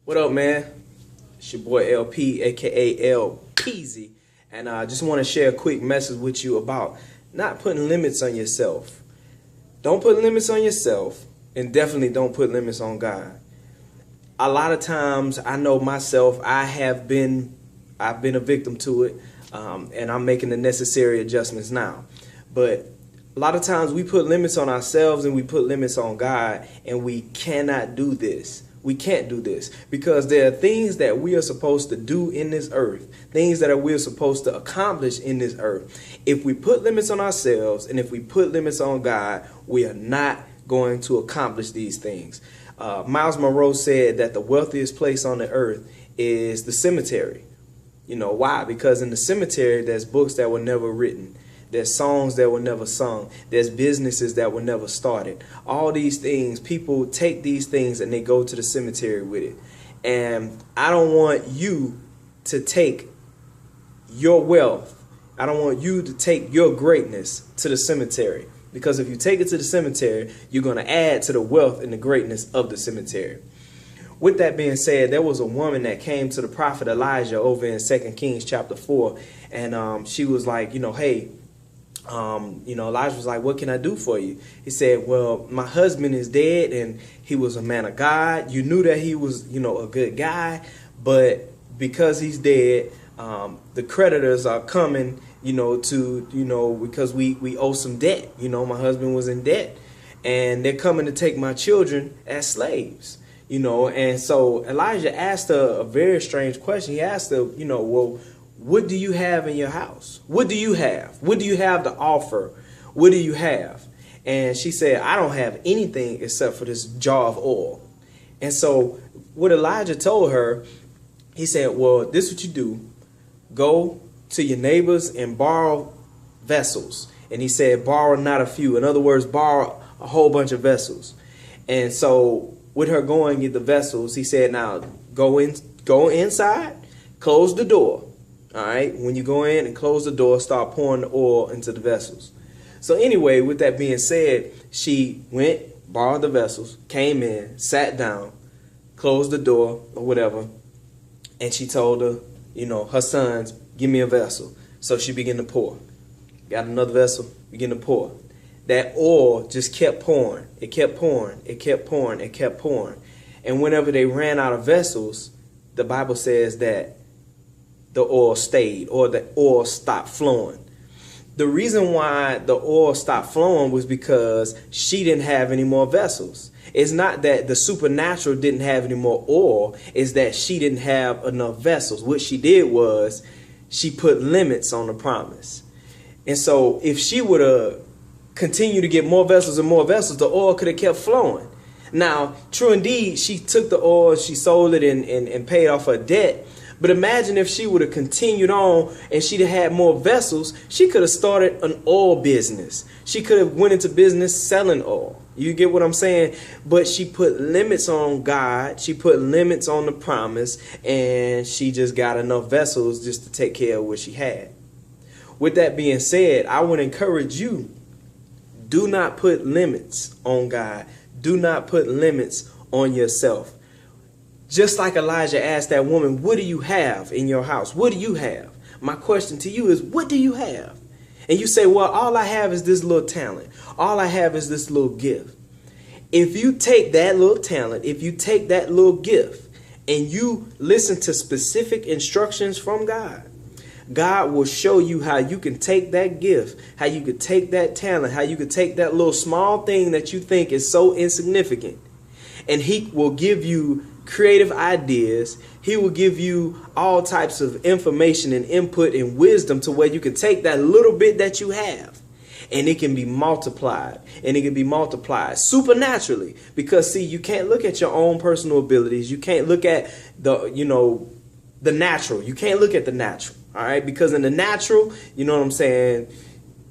What up, man? It's your boy LP, aka L Peasy, and I just want to share a quick message with you about not putting limits on yourself. Don't put limits on yourself, and definitely don't put limits on God. A lot of times, I know myself, I've been a victim to it, and I'm making the necessary adjustments now. But a lot of times we put limits on ourselves and we put limits on God, and we cannot do this. We can't do this because there are things that we are supposed to do in this earth, things that we're supposed to accomplish in this earth. If we put limits on ourselves and if we put limits on God, we are not going to accomplish these things. Miles Monroe said that the wealthiest place on the earth is the cemetery. You know why? Because in the cemetery, there's books that were never written. There's songs that were never sung. There's businesses that were never started. All these things, people take these things and they go to the cemetery with it. And I don't want you to take your wealth. I don't want you to take your greatness to the cemetery. Because if you take it to the cemetery, you're going to add to the wealth and the greatness of the cemetery. With that being said, there was a woman that came to the prophet Elijah over in 2 Kings chapter 4. And she was like, hey, Elijah was like, what can I do for you? He said, well, my husband is dead and he was a man of God. You knew that he was, a good guy. But because he's dead, the creditors are coming, because we owe some debt. My husband was in debt and they're coming to take my children as slaves, And so Elijah asked her a very strange question. He asked her, well, what do you have in your house? What do you have? What do you have to offer? What do you have? And she said, I don't have anything except for this jar of oil. And so what Elijah told her, he said, well, this is what you do. Go to your neighbors and borrow vessels. And he said, borrow not a few. In other words, borrow a whole bunch of vessels. And so with her going get the vessels, he said, now go inside, close the door. All right, when you go in and close the door, start pouring the oil into the vessels. So anyway, with that being said, she went, borrowed the vessels, came in, sat down, closed the door or whatever. And she told her, her sons, give me a vessel. So she began to pour. Got another vessel, began to pour. That oil just kept pouring. It kept pouring. It kept pouring. It kept pouring. And whenever they ran out of vessels, the Bible says that the oil stayed, or the oil stopped flowing. The reason why the oil stopped flowing was because she didn't have any more vessels. It's not that the supernatural didn't have any more oil, it's that she didn't have enough vessels. What she did was she put limits on the promise. And so if she would have continued to get more vessels and more vessels, the oil could have kept flowing. Now, true indeed, she took the oil, she sold it and paid off her debt. But imagine if she would have continued on and she'd have had more vessels, she could have started an oil business. She could have went into business selling oil. You get what I'm saying? But she put limits on God. She put limits on the promise, and she just got enough vessels just to take care of what she had. With that being said, I would encourage you, do not put limits on God. Do not put limits on yourself. Just like Elijah asked that woman, what do you have in your house? What do you have? My question to you is, what do you have? And you say, well, all I have is this little talent. All I have is this little gift. If you take that little talent, if you take that little gift and you listen to specific instructions from God, God will show you how you can take that gift, how you could take that talent, how you could take that little small thing that you think is so insignificant, and he will give you creative ideas. He will give you all types of information and input and wisdom to where you can take that little bit that you have and it can be multiplied, and it can be multiplied supernaturally. Because see, you can't look at your own personal abilities. You can't look at the natural. You can't look at the natural. All right. Because in the natural, you know what I'm saying,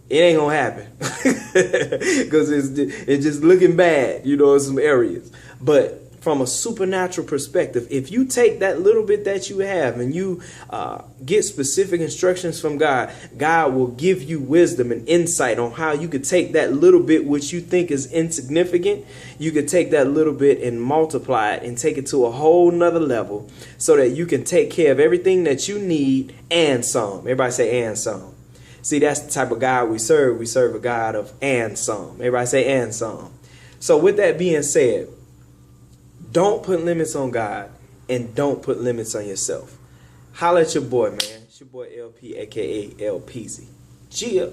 it ain't gonna happen because it's just looking bad, in some areas. But from a supernatural perspective. If you take that little bit that you have and you get specific instructions from God, God will give you wisdom and insight on how you could take that little bit which you think is insignificant. You could take that little bit and multiply it and take it to a whole nother level so that you can take care of everything that you need and some. Everybody say and some. See, that's the type of God we serve. We serve a God of and some. Everybody say and some. So with that being said, don't put limits on God and don't put limits on yourself. Holla at your boy, man. It's your boy LP, aka LPZ. Gia.